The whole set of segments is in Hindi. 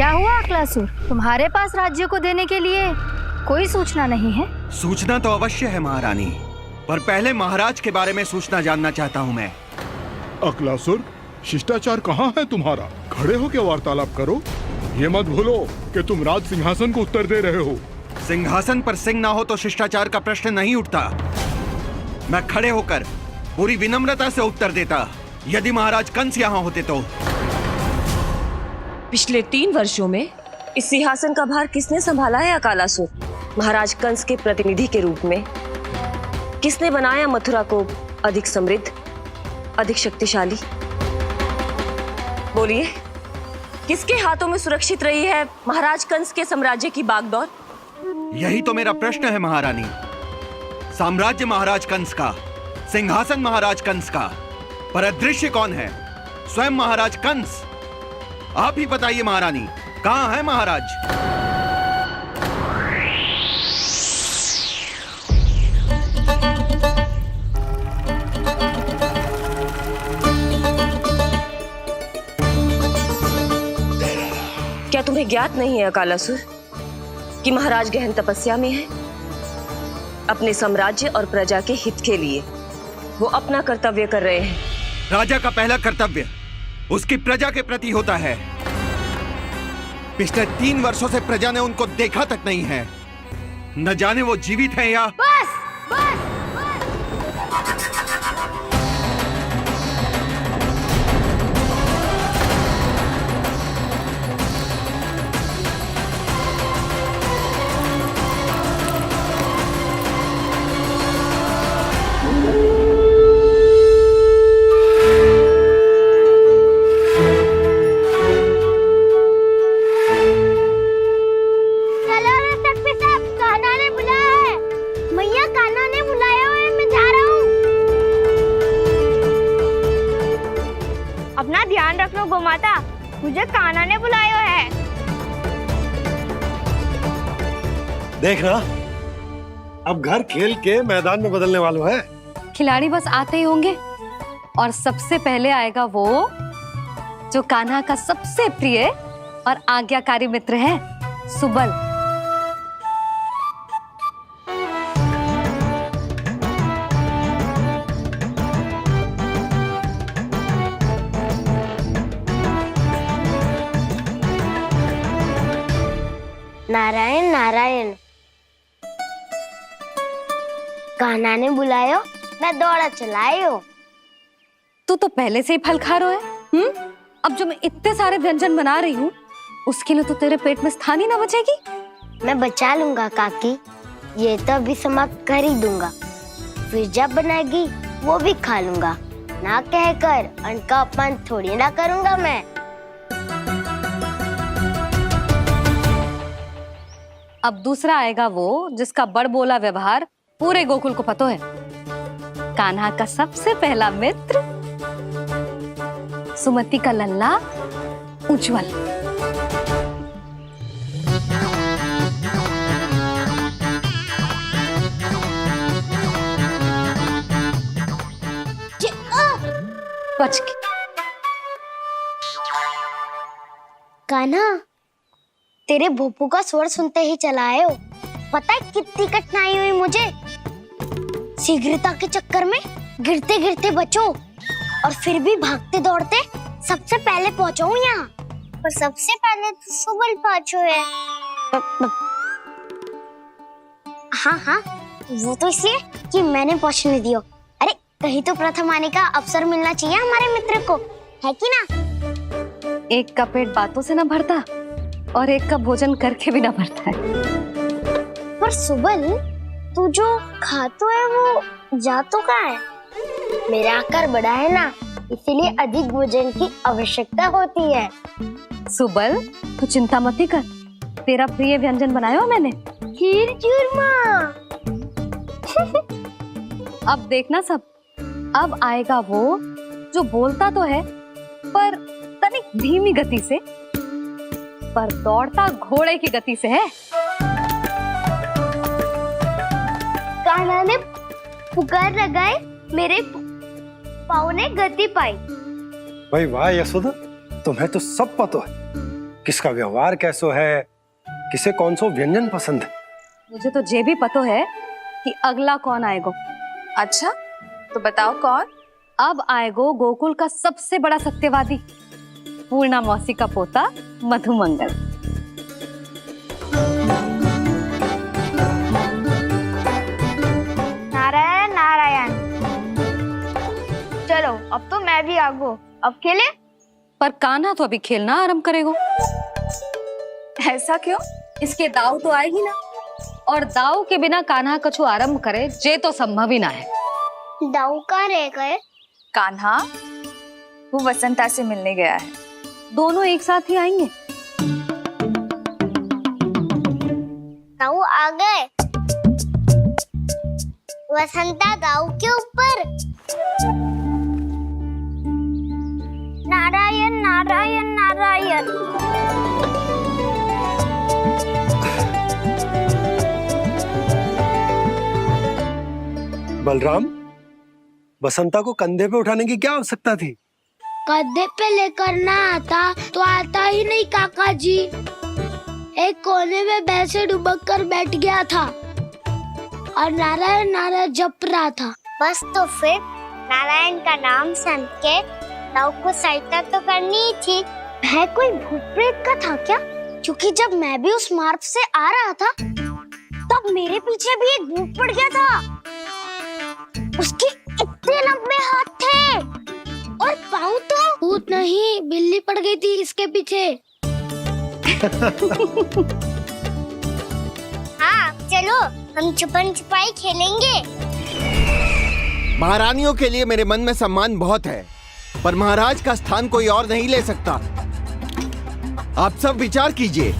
क्या हुआ अकलासुर? तुम्हारे पास राज्य को देने के लिए कोई सूचना नहीं है? सूचना तो अवश्य है महारानी, पर पहले महाराज के बारे में सूचना जानना चाहता हूँ मैं। अकलासुर, शिष्टाचार कहाँ है तुम्हारा? खड़े होकर वार्तालाप करो। ये मत भूलो कि तुम राज सिंहासन को उत्तर दे रहे हो। सिंहासन पर सिंह ना हो तो शिष्टाचार का प्रश्न नहीं उठता। मैं खड़े होकर पूरी विनम्रता से उत्तर देता यदि महाराज कंस यहाँ होते तो। पिछले 3 वर्षों में इस सिंहासन का भार किसने संभाला है अकालासुर? महाराज कंस के प्रतिनिधि के रूप में किसने बनाया मथुरा को अधिक समृद्ध, अधिक शक्तिशाली? बोलिए, किसके हाथों में सुरक्षित रही है महाराज कंस के साम्राज्य की बागडोर? यही तो मेरा प्रश्न है महारानी। साम्राज्य महाराज कंस का, सिंहासन महाराज कंस का, पर अदृश्य कौन है? स्वयं महाराज कंस। आप ही बताइए महारानी, कहाँ है महाराज? क्या तुम्हें ज्ञात नहीं है अकालासुर कि महाराज गहन तपस्या में है? अपने साम्राज्य और प्रजा के हित के लिए वो अपना कर्तव्य कर रहे हैं। राजा का पहला कर्तव्य उसकी प्रजा के प्रति होता है। पिछले 3 वर्षों से प्रजा ने उनको देखा तक नहीं है। न जाने वो जीवित हैं या... बस बस अपना ध्यान रखना गोमाता, मुझे कान्हा ने बुलाया है। देखना, अब घर खेल के मैदान में बदलने वालों है। खिलाड़ी बस आते ही होंगे और सबसे पहले आएगा वो जो कान्हा का सबसे प्रिय और आज्ञाकारी मित्र है, सुबल। नारायण नारायण, कान्हा ने बुलायो, मैं दौड़ा चलायो। तू तो पहले से ही फल खा रहा है। अब जो मैं इतने सारे व्यंजन बना रही हूँ उसके लिए तो तेरे पेट में स्थान ही ना बचेगी। मैं बचा लूंगा काकी, ये तो अभी समाप्त कर ही दूंगा, फिर जब बनाएगी वो भी खा लूंगा। ना कहकर अन्न का अपमान थोड़ी ना करूंगा मैं। अब दूसरा आएगा वो जिसका बड़ बोला व्यवहार पूरे गोकुल को पता है, कान्हा का सबसे पहला मित्र, सुमति का लल्ला उज्जवल। बच के। कान्हा, तेरे भोपू का स्वर सुनते ही चला आए हो। पता है कितनी कठिनाई हुई मुझे? शीघ्रता के चक्कर में गिरते गिरते बचो और फिर भी भागते दौड़ते सबसे पहले पहुंचो यहाँ। पर सबसे पहले तो सुबल पहुंचो है। हाँ हाँ, वो तो इसलिए कि मैंने पहुंचने दियो। अरे कहीं तो प्रथम आने का अवसर मिलना चाहिए हमारे मित्र को, है कि ना? एक का पेट बातों से ना भरता और एक का भोजन करके भी ना भरता है। पर सुबल, तू जो खातो है वो जातो कहाँ है? मेरा आकार बड़ा है ना, इसीलिए अधिक भोजन की आवश्यकता होती है। सुबल, तू चिंता मत ही कर, तेरा प्रिय व्यंजन बनाया हो मैंने, खीर चूरमा। अब देखना सब, अब आएगा वो जो बोलता तो है पर तनिक धीमी गति से, पर दौड़ता घोड़े की गति से है। कान्हा ने पुकार लगाए, मेरे पाँव ने गति पाई। भाई वाह यशोदा, तुम्हें तो सब पता है। किसका व्यवहार कैसो है, किसे कौन सो व्यंजन पसंद है। मुझे तो ये भी पता है कि अगला कौन आएगो। अच्छा, तो बताओ कौन? अब आएगो गोकुल का सबसे बड़ा सत्यवादी, पूर्णा मौसी का पोता मधुमंगल। नारायण नारायण। चलो अब तो मैं भी आगो, अब खेले। पर कान्हा तो अभी खेलना आरंभ करेगो। ऐसा क्यों? इसके दाव तो आएगी ना, और दाव के बिना कान्हा कछु आरंभ करे जे तो संभव ही ना है। दाऊ कहाँ रह गए? कान्हा वो वसंता से मिलने गया है। दोनों एक साथ ही आएंगे। दाऊ आ गए। वसंता दाऊ के ऊपर। नारायण नारायण नारायण। बलराम, बसंता को कंधे पे उठाने की क्या आवश्यकता थी? कंधे पे लेकर ना आता तो आता ही नहीं काका जी। एक कोने में वैसे डुबक कर बैठ गया था और नारायण नारायण जप रहा था। बस तो फिर नारायण का नाम सुन के दाऊ को सहायता तो करनी ही थी। है कोई भूत प्रेत का था क्या? क्योंकि जब मैं भी उस मार्ग से आ रहा था तब मेरे पीछे भी एक भूत पड़ गया था। उसके इतने लंबे हाथ थे और पाँव तो भूत नहीं, बिल्ली पड़ गई थी इसके पीछे। हाँ चलो हम छुपन छुपाई खेलेंगे। महारानियों के लिए मेरे मन में सम्मान बहुत है, पर महाराज का स्थान कोई और नहीं ले सकता। आप सब विचार कीजिए,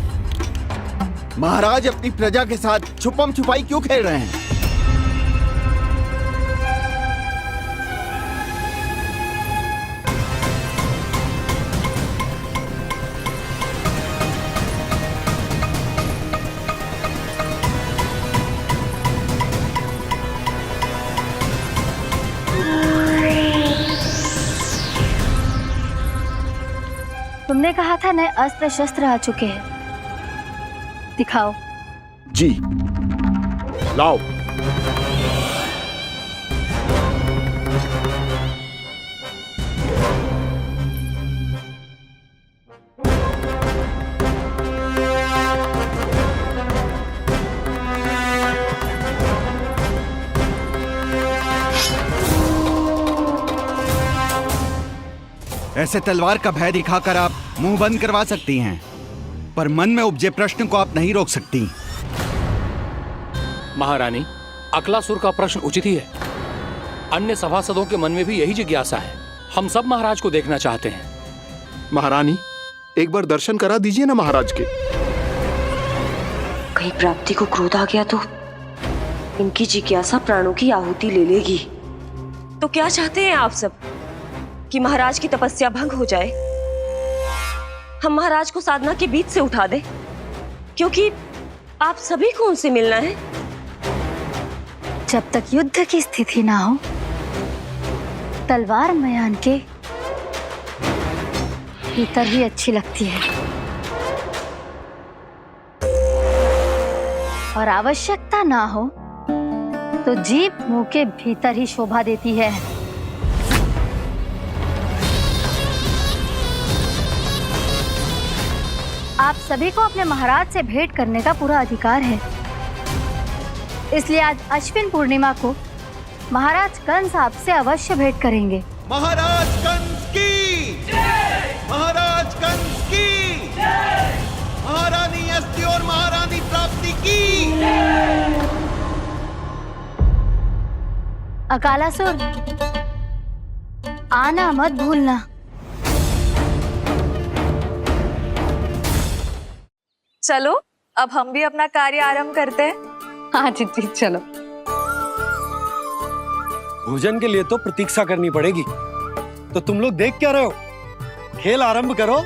महाराज अपनी प्रजा के साथ छुपम छुपाई क्यों खेल रहे हैं? तुमने कहा था नए अस्त्र शस्त्र आ चुके हैं, दिखाओ। जी लाओ। ऐसे तलवार का भय दिखाकर आप मुंह बंद करवा सकती हैं, पर मन में उपजे प्रश्न को आप नहीं रोक सकती। महारानी, अकलासुर का प्रश्न उचित ही है। अन्य सभासदों के मन में भी यही जिज्ञासा है। हम सब महाराज को देखना चाहते हैं। महारानी, एक बार दर्शन करा दीजिए ना महाराज के। कहीं प्राप्ति को क्रोध आ गया तो इनकी जिज्ञासा प्राणों की आहुति ले लेगी। तो क्या चाहते हैं आप सब? कि महाराज की तपस्या भंग हो जाए? हम महाराज को साधना के बीच से उठा दें? क्योंकि आप सभी को उनसे मिलना है। जब तक युद्ध की स्थिति ना हो, तलवार मयान के भीतर ही अच्छी लगती है, और आवश्यकता ना हो तो जीभ मुंह के भीतर ही शोभा देती है। आप सभी को अपने महाराज से भेंट करने का पूरा अधिकार है, इसलिए आज अश्विन पूर्णिमा को महाराज कंस आपसे अवश्य भेंट करेंगे। महाराज कंस की जय! महाराज कंस की जय! महारानी अस्ति और महारानी प्राप्ति की जय! अकालासुर, आना मत भूलना। चलो अब हम भी अपना कार्य आरंभ करते हैं। हाँ जी चलो। भोजन के लिए तो प्रतीक्षा करनी पड़ेगी, तो तुम लोग देख क्या रहे हो? खेल आरंभ करो।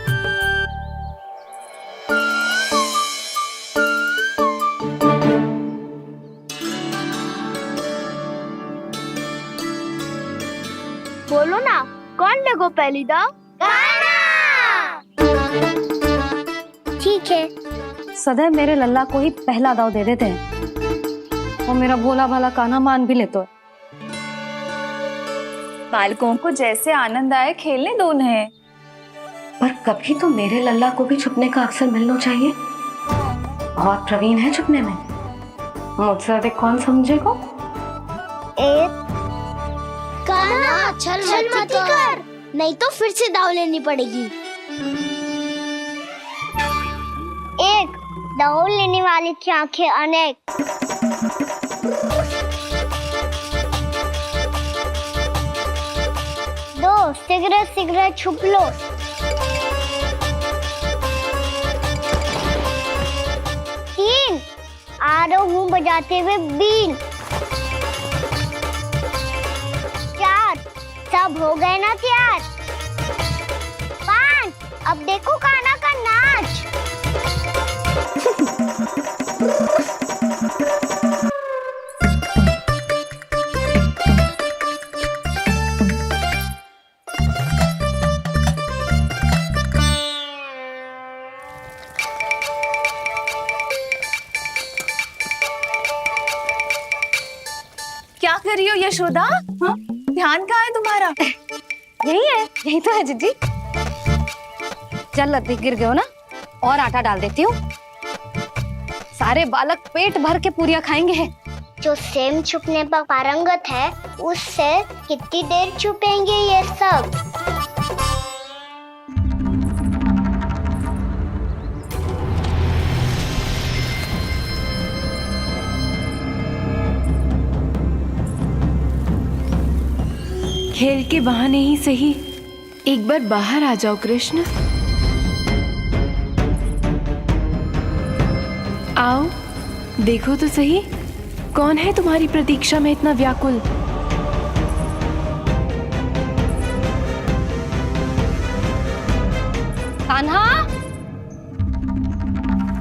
बोलो ना, कौन लगो पहली दाव? सदैव मेरे लल्ला को ही पहला दाव दे देते हैं और मेरा भोला भाला कान्हा मान भी लेते हैं। बालकों को जैसे आनंद आए खेलने दो उन्हें। पर कभी तो मेरे लल्ला को भी छुपने का अवसर मिलना चाहिए। बहुत प्रवीण है छुपने में, मुझसे अधिक कौन समझेगा? कान्हा छल मत कर, नहीं तो फिर से दाव लेनी पड़ेगी। एक दाव लेने वाली की आंखें अनेक। दो सिगरेट सिगरेट छुप लो। तीन आ रहा हूँ बजाते हुए बीन। चार सब हो गए ना तैयार। पांच अब देखो कान्हा का नाच। क्या कर रही हो यशोदा? हाँ? ध्यान कहाँ है तुम्हारा? यही है, यही तो है जीजी। चल लद्दी गिर गए हो ना, और आटा डाल देती हूँ। सारे बालक पेट भर के पूरियां खाएंगे। जो सेम छुपने पर पारंगत है उससे कितनी देर छुपेंगे ये सब? खेल के बहाने ही सही एक बार बाहर आ जाओ कृष्ण। आओ देखो तो सही, कौन है तुम्हारी प्रतीक्षा में इतना व्याकुल? कान्हा,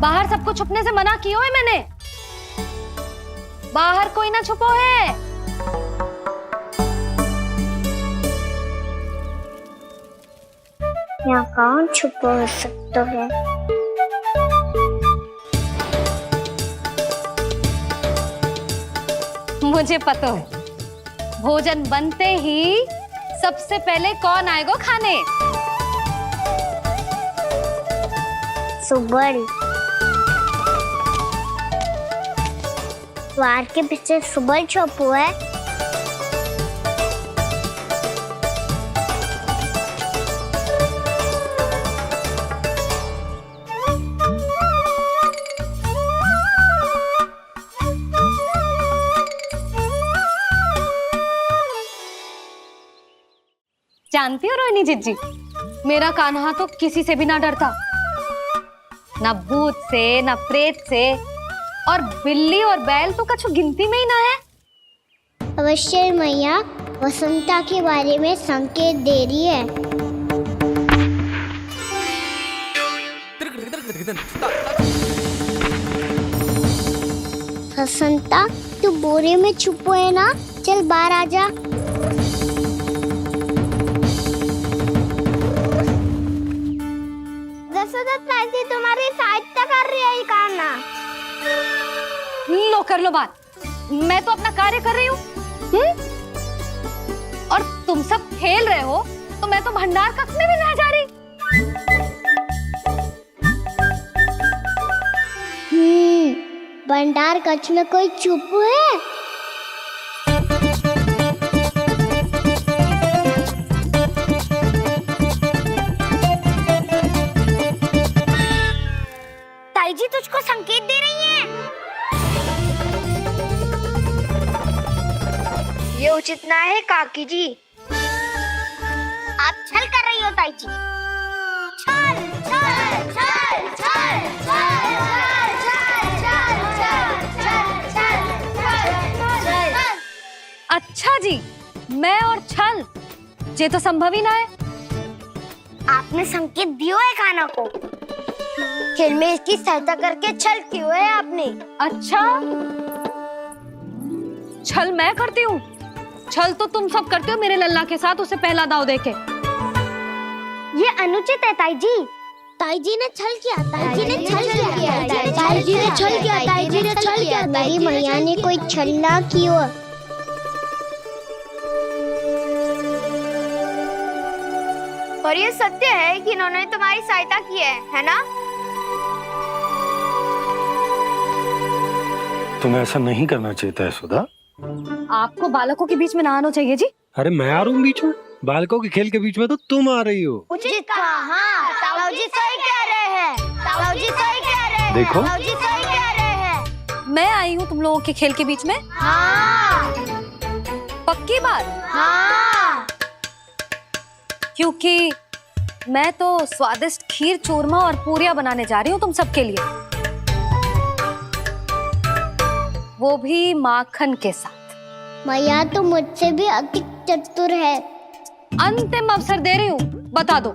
बाहर सबको छुपने से मना किया है मैंने। बाहर कोई ना छुपो है। यहाँ कौन छुपा हो सकता है? मुझे पता है, भोजन बनते ही सबसे पहले कौन आएगा खाने? सुबल। द्वार के पीछे सुबल छुपा है। जानती हो रोहिणी जीजी, मेरा कान्हा तो किसी से भी ना डरता, ना भूत से ना प्रेत से, और बिल्ली और बैल तो कछु गिनती में ही ना है। अवश्य मैया वसंता के बारे में संकेत दे रही है। वसंता तू बोरे में छुपो है ना, चल बाहर आ जा। तुम्हारी सहायता कर रही है कान्हा। लो कर लो बात, मैं तो अपना कार्य कर रही हूँ। और तुम सब खेल रहे हो तो मैं तो भंडार कक्ष में भी नहीं जा रही। भंडार कक्ष में कोई चुप है? ताई जी तुझको संकेत दे रही हैं। ये उचित ना है काकी जी। आप छल कर रही हो ताई जी। छल छल छल छल छल छल। अच्छा जी, मैं और छल, ये तो संभव ही ना है। आपने संकेत दियो है कान्हा को, खेल में इसकी सहायता करके छल क्यों है आपने? अच्छा, छल मैं करती हूँ? छल तो तुम सब करते हो मेरे लल्ला के साथ, उसे पहला दाव देके। ये अनुचित है ताई जी। ताई जी ने छल किया, ताई जी ने छल किया, ताई जी ने छल किया, ताई जी ने छल किया। मेरी मैया ने कोई छल ना किया। और ये सत्य है कि इन्होंने तुम्हारी सहायता की है ना? तुम्हें ऐसा नहीं करना चाहिए था यशोदा। आपको बालकों के बीच में ना आना चाहिए जी। अरे मैं आ रहा हूँ बीच में? बालकों के खेल के बीच में तो तुम आ रही हो। उचित कहा, ताऊ जी सही कह रहे हैं, ताऊ जी सही कह रहे हैं, देखो ताऊ जी सही कह रहे हैं। मैं आई हूँ तुम लोगों के खेल के बीच में? हाँ। पक्की बात? हाँ। क्योंकि मैं तो स्वादिष्ट खीर, चूरमा और पूरियां बनाने जा रही हूँ तुम सबके लिए, वो भी माखन के साथ। मैया तो मुझसे भी अधिक चतुर है। अंतिम अवसर दे रही हूँ, बता दो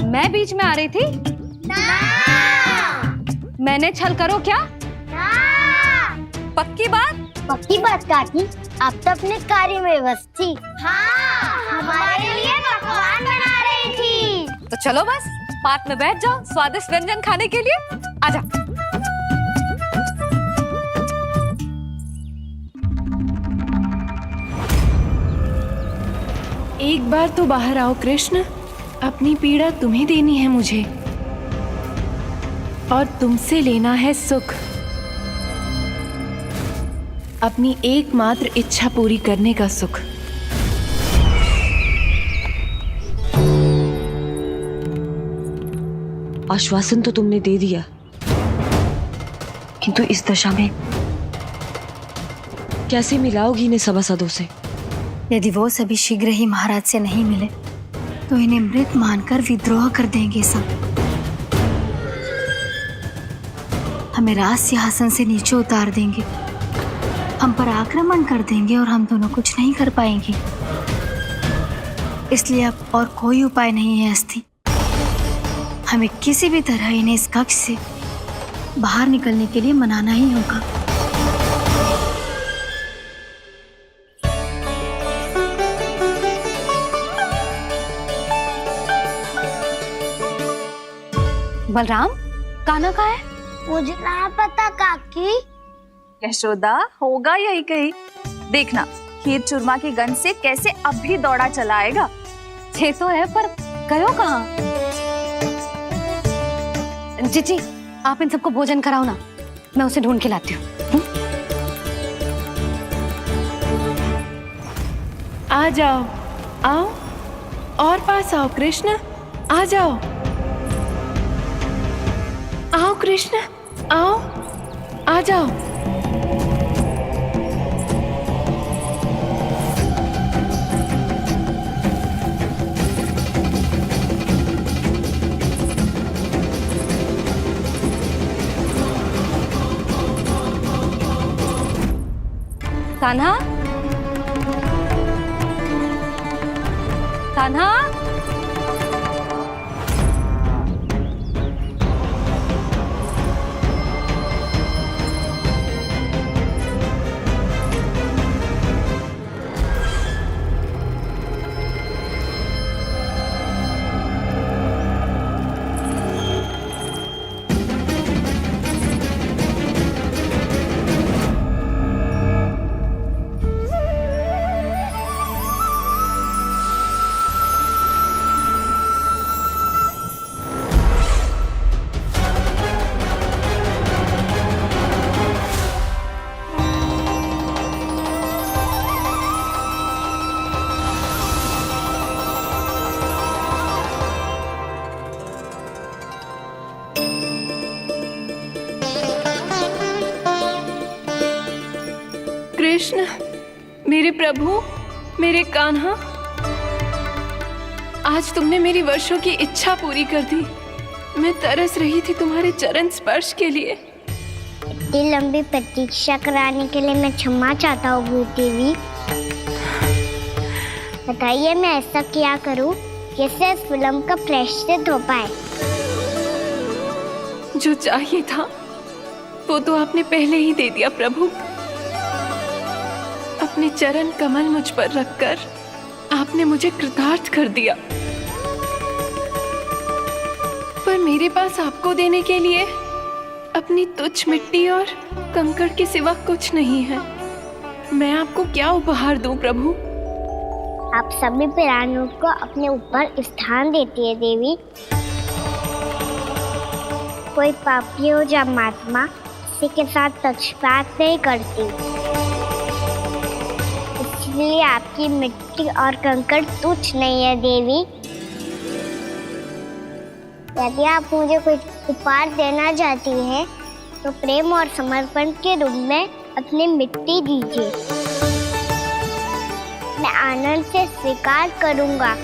मैं बीच में आ रही थी? ना। मैंने छल करो क्या? ना। पक्की बात? पक्की बात काकी, आप तो अपने कार्य में व्यस्त थी। हाँ, हमारे लिए पकवान बना रही थी। तो चलो बस पार्क में बैठ जाओ स्वादिष्ट व्यंजन खाने के लिए। आजा। एक बार तो बाहर आओ कृष्ण, अपनी पीड़ा तुम्हें देनी है मुझे, और तुमसे लेना है सुख। अपनी एकमात्र इच्छा पूरी करने का सुख। आश्वासन तो तुमने दे दिया, किंतु इस दशा में कैसे मिलाओगी इन्हें सभासदों से? यदि वो सभी शीघ्र ही महाराज से नहीं मिले तो इन्हें मृत मानकर विद्रोह कर देंगे सब। हमें राज सिंहासन से नीचे उतार देंगे, हम पर आक्रमण कर देंगे और हम दोनों कुछ नहीं कर पाएंगे। इसलिए अब और कोई उपाय नहीं है अस्थि। हमें किसी भी तरह इन्हें इस कक्ष से बाहर निकलने के लिए मनाना ही होगा। बलराम, कान्हा कहाँ है? मुझे ना पता काकी। यशोदा, होगा यही कहीं। देखना खीर चूरमा की गंध से कैसे अब भी दौड़ा चला आएगा। छे तो है पर गयो कहाँ? जीजी, आप इन सबको भोजन कराओ ना, मैं उसे ढूंढ के लाती हूँ। आ जाओ, आओ और पास आओ कृष्ण, आ जाओ। आओ कृष्ण, आओ, आ जाओ। कान्हा, कान्हा, कृष्ण, मेरे प्रभु, मेरे कान्हा, आज तुमने मेरी वर्षों की इच्छा पूरी कर दी। मैं तरस रही थी तुम्हारे चरण स्पर्श के लिए। इतनी लंबी प्रतीक्षा कराने के लिए मैं क्षमा चाहता हूँ भूत देवी। बताइए मैं ऐसा क्या करूँ जिससे इस फिल्म का प्रायश्चित हो पाए? जो चाहिए था वो तो आपने पहले ही दे दिया प्रभु। अपने चरण कमल मुझ पर रखकर आपने मुझे कृतार्थ कर दिया। पर पर मेरे पास आपको देने के लिए अपनी तुच्छ मिट्टी और कंकड़ के सिवा कुछ नहीं है। मैं आपको क्या उपहार दूं प्रभु? आप सभी प्राणियों को अपने ऊपर स्थान देती है देवी। कोई पापी हो या महात्मा किसी के साथ पक्षपात नहीं करती, इसलिए आपकी मिट्टी और कंकड़ तुच्छ नहीं है देवी। यदि आप मुझे कोई उपहार देना चाहती हैं, तो प्रेम और समर्पण के रूप में अपनी मिट्टी दीजिए। मैं आनंद से स्वीकार करूंगा।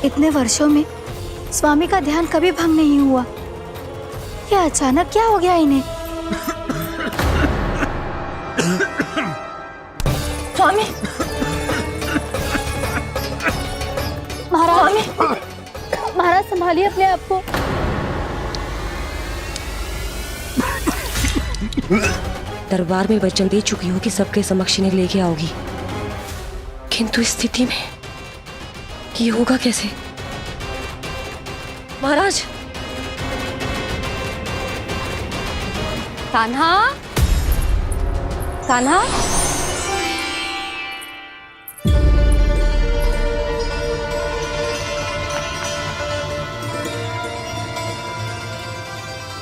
इतने वर्षों में स्वामी का ध्यान कभी भंग नहीं हुआ। ये अचानक क्या हो गया इन्हें? स्वामी, महाराज, महाराज संभालिए अपने आप को। दरबार में वचन दे चुकी हो कि सबके समक्ष इन्हें लेके आओगी, किंतु इस स्थिति में ये होगा कैसे? महाराज, कान्हा, कान्हा,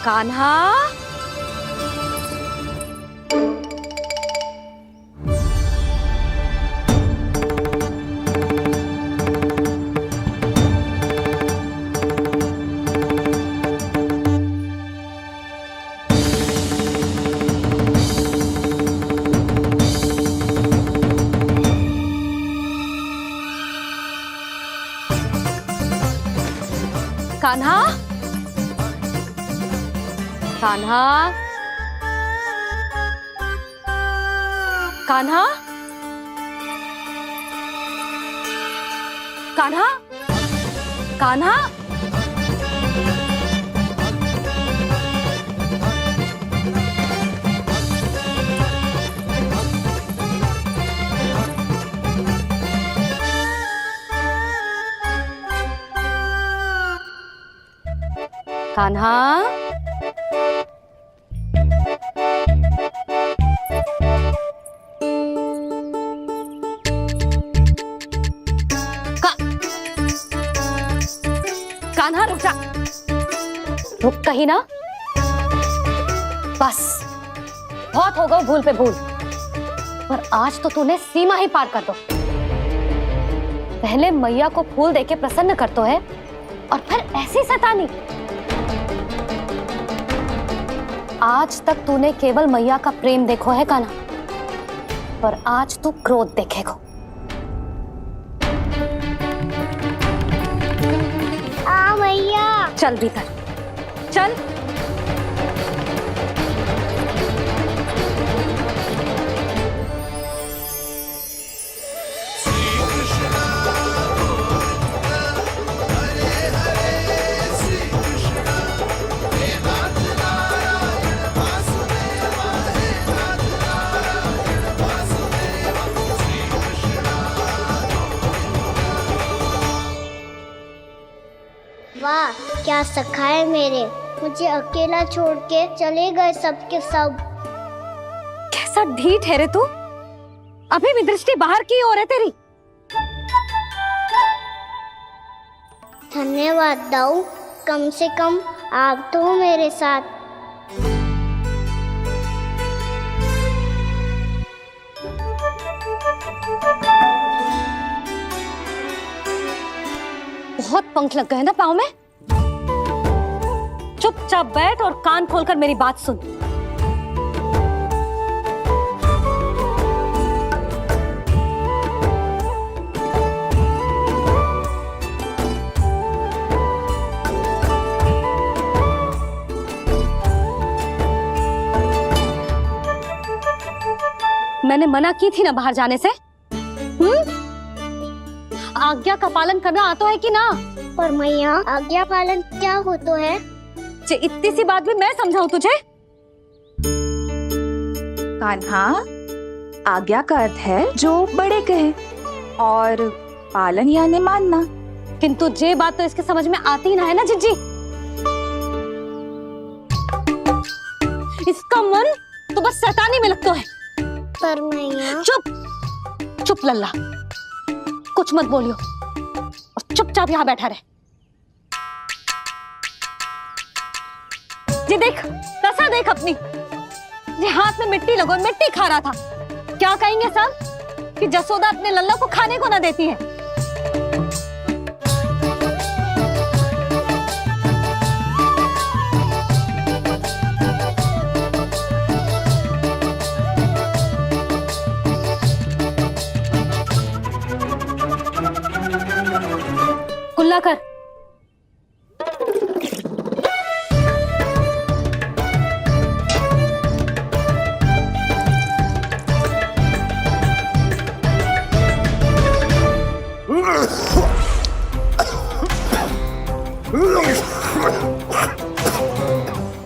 कान्हा, कान्हा, कान्हा, कान्हा, कान्हा, कान्हा, कान्हा, कान्हा रुक जा, रुक कहीं ना। बस बहुत हो गया भूल पे भूल, पर आज तो तूने सीमा ही पार कर दो। पहले मैया को फूल देके प्रसन्न कर तो है, और फिर ऐसी सतानी। आज तक तूने केवल मैया का प्रेम देखो है कान्हा, पर आज तू क्रोध देखेगा। मैया, चल भीतर, चल। वाह, क्या सखा है मेरे। मुझे अकेला छोड़ के चले गए सबके सब। कैसा ढीठ है रे तू। अभी भी दृष्टि बाहर की ओर है तेरी। धन्यवाद दाऊ, कम से कम आप तो हो मेरे साथ। बहुत पंख लग गए ना पाँव में। चुपचाप बैठ और कान खोलकर मेरी बात सुन। मैंने मना की थी ना बाहर जाने से। आज्ञा का पालन करना आता है कि ना? पर मैया, आज्ञा पालन क्या होता है? इतनी सी बात भी मैं समझाऊं तुझे? कान्हा, आज्ञा का अर्थ है जो बड़े कहे और पालन यानी मानना। किंतु ये बात तो इसके समझ में आती ना है ना जिज्जी। इसका मन तो बस शैतानी में लगता है। पर मैया। चुप चुप लल्ला, कुछ मत बोलियो और चुपचाप यहाँ बैठा रहे। ये देख, दशा देख अपनी। ये हाथ में मिट्टी लगो, मिट्टी खा रहा था। क्या कहेंगे सब कि जसोदा अपने लल्ला को खाने को ना देती है। कुल्ला कर।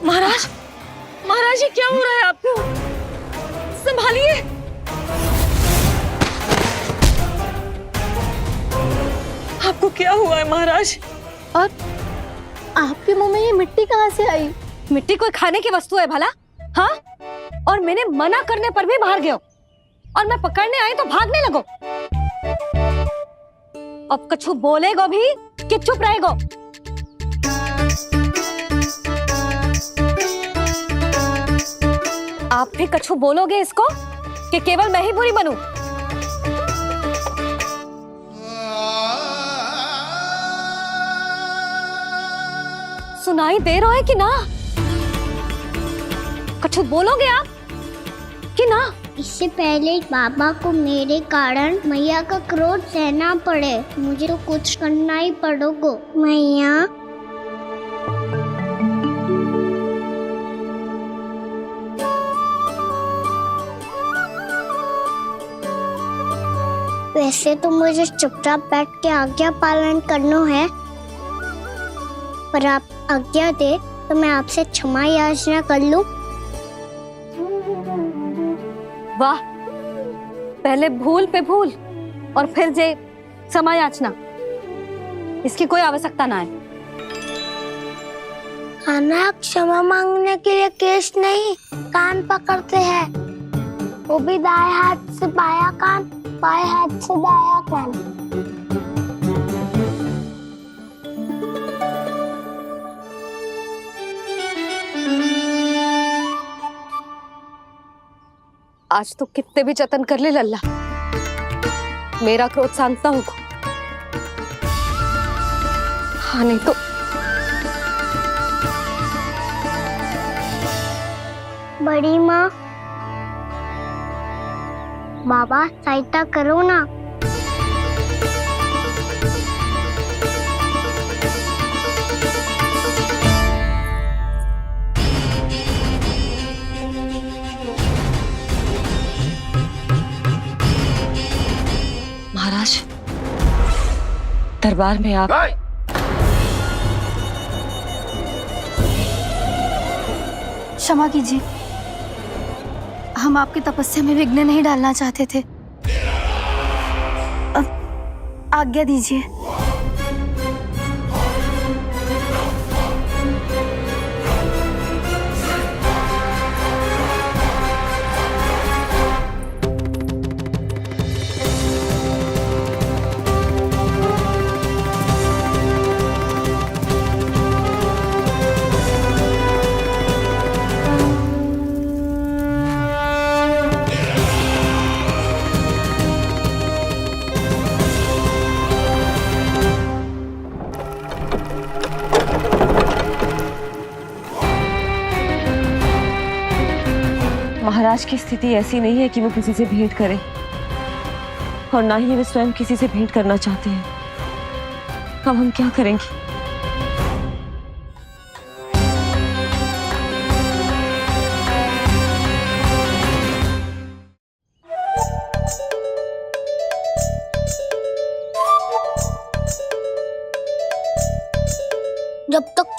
महाराज, महाराज ये क्या हो रहा है आपको? संभालिए। आपको क्या हुआ है महाराज? और आपके मुंह में ये मिट्टी कहाँ से आई? मिट्टी कोई खाने की वस्तु है भला? हाँ? और मैंने मना करने पर भी बाहर गए और मैं पकड़ने आई तो भागने लगो। अब कछु बोलेगो भी कि चुप रहेगो? आप भी कछु बोलोगे इसको कि केवल मैं ही बुरी बनूं? सुनाई दे रहा है कि ना? कछु बोलोगे आप कि ना? इससे पहले बाबा को मेरे कारण मैया का क्रोध सहना पड़े, मुझे तो कुछ करना ही पड़ेगा। मैया, वैसे तो मुझे चुपचाप बैठ के आज्ञा पालन करना है, पर आप आज्ञा दे तो मैं आपसे क्षमा याचना कर लूं। वाह, पहले भूल पे भूल और फिर जे क्षमा याचना, इसकी कोई आवश्यकता ना है। खाना क्षमा मांगने के लिए केस नहीं, कान पकड़ते हैं, वो भी दाएं हाथ से बायां कान, बाएं हाथ से दायां कान। आज तो कितने भी जतन कर ले लल्ला, मेरा क्रोध शांत होगा। हाँ नहीं तो बड़ी माँ, बाबा सहायता करो ना। महाराज, दरबार में आप क्षमा कीजिए, हम आपकी तपस्या में विघ्न नहीं डालना चाहते थे। अब आज्ञा दीजिए। महाराज की स्थिति ऐसी नहीं है कि वो किसी से भेंट करें, और ना ही वे स्वयं किसी से भेंट करना चाहते हैं। अब हम क्या करेंगे?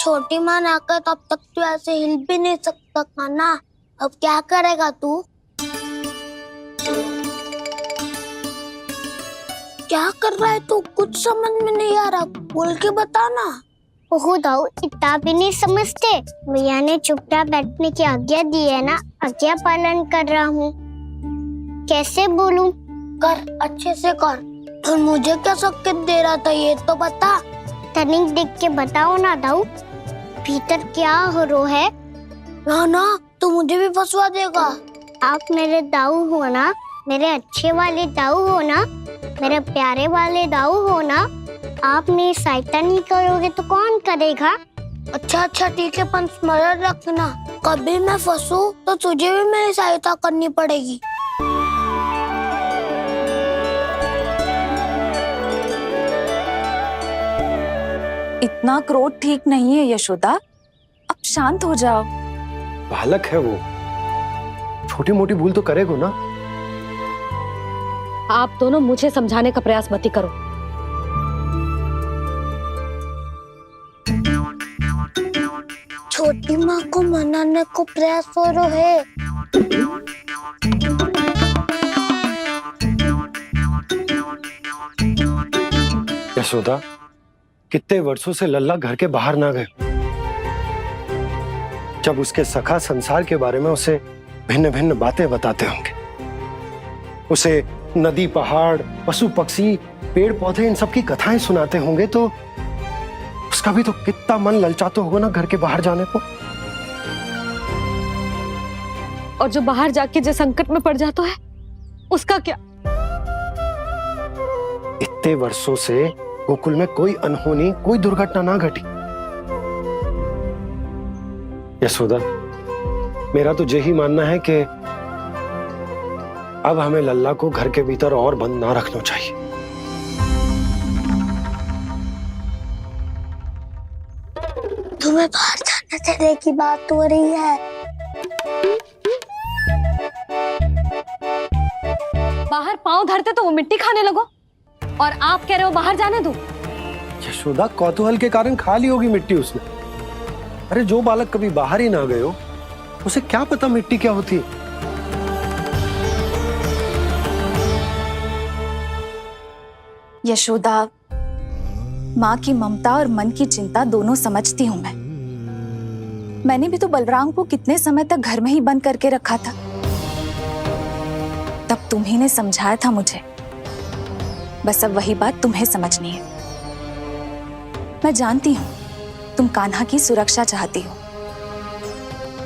छोटी माँ ना कर तब तक तू ऐसे हिल भी नहीं सकता कान्हा। अब क्या करेगा तू? क्या कर रहा है तू? कुछ समझ में नहीं आ रहा, बोल के बता ना। ओहो दाऊ, इतना भी नहीं समझते। भैया ने चुपचाप बैठने की आज्ञा दी है ना, आज्ञा पालन कर रहा हूँ। कैसे बोलूं? कर, अच्छे से कर। और मुझे क्या संकेत दे रहा था ये तो बता। तनिक देख के बताओ ना दाऊ, भीतर क्या हो रहा है? ना ना, तू मुझे भी फंसवा देगा। आप मेरे दाऊ हो ना, मेरे अच्छे वाले दाऊ हो ना, मेरे प्यारे वाले दाऊ हो ना। आप मेरी सहायता नहीं करोगे तो कौन करेगा? अच्छा अच्छा ठीक है, पर स्मरण रखना, कभी मैं फंसू तो तुझे भी मेरी सहायता करनी पड़ेगी। इतना क्रोध ठीक नहीं है यशोदा, अब शांत हो जाओ। बालक है वो, छोटी मोटी भूल तो करेगा ना। आप दोनों मुझे समझाने का प्रयास मत ही करो। छोटी माँ को मनाने को प्रयास हो रहा है। यशोदा, कितने वर्षों से लल्ला घर के बाहर ना गए। जब उसके सखा संसार के बारे में उसे भिन्न भिन्न बातें बताते होंगे, उसे नदी पहाड़ पशु पक्षी पेड़ पौधे इन सब की कथाएं सुनाते होंगे, तो उसका भी तो कितना मन ललचाता होगा ना घर के बाहर जाने को। और जो बाहर जाके जो संकट में पड़ जाता है उसका क्या? इतने वर्षों से गोकुल में कोई अनहोनी कोई दुर्घटना ना घटी। यशोदा, मेरा तो यही मानना है कि अब हमें लल्ला को घर के भीतर और बंद ना रखना चाहिए। तुम्हें बाहर जाने देने की बात हो रही है। बाहर पांव धरते तो वो मिट्टी खाने लगो, और आप कह रहे हो बाहर जाने दो। यशोदा, कौतूहल के कारण खा ली होगी मिट्टी उसने। अरे जो बालक कभी बाहर ही ना गए हो, उसे क्या पता मिट्टी क्या होती है। यशोदा, माँ की ममता और मन की चिंता दोनों समझती हूँ मैं। मैंने भी तो बलराम को कितने समय तक घर में ही बंद करके रखा था। तब तुम्ही ने समझाया था मुझे, बस अब वही बात तुम्हें समझनी है। मैं जानती हूँ तुम कान्हा की सुरक्षा चाहती हो,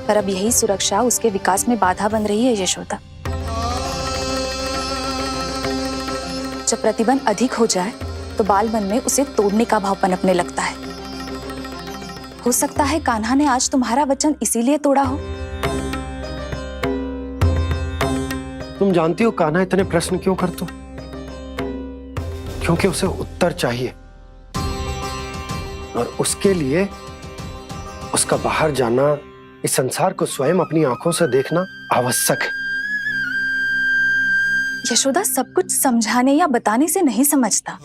पर अब यही सुरक्षा उसके विकास में बाधा बन रही है यशोदा। जब प्रतिबंध अधिक हो जाए तो बाल मन में उसे तोड़ने का भाव पनपने लगता है। हो सकता है कान्हा ने आज तुम्हारा वचन इसीलिए तोड़ा हो। तुम जानती हो कान्हा इतने प्रश्न क्यों करता? क्योंकि उसे उत्तर चाहिए, और उसके लिए उसका बाहर जाना, इस संसार को स्वयं अपनी आंखों से देखना आवश्यक है। यशोदा, सब कुछ समझाने या बताने से नहीं समझता,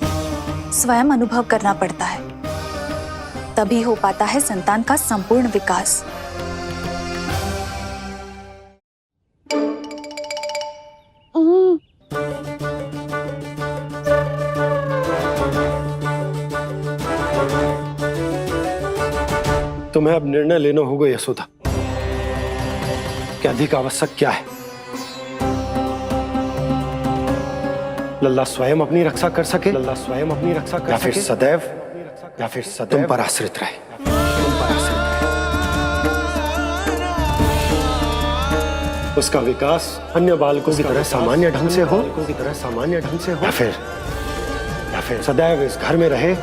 स्वयं अनुभव करना पड़ता है, तभी हो पाता है संतान का संपूर्ण विकास। तुम्हें अब निर्णय लेना होगा यशोदा, कि अधिक आवश्यक क्या है। लल्ला स्वयं अपनी रक्षा कर सके, लल्ला स्वयं अपनी रक्षा कर सके, या फिर सदैव तुम पर आश्रित रहे। उसका विकास अन्य बालकों की तरह सामान्य ढंग से हो, या फिर सदैव इस घर में रहे,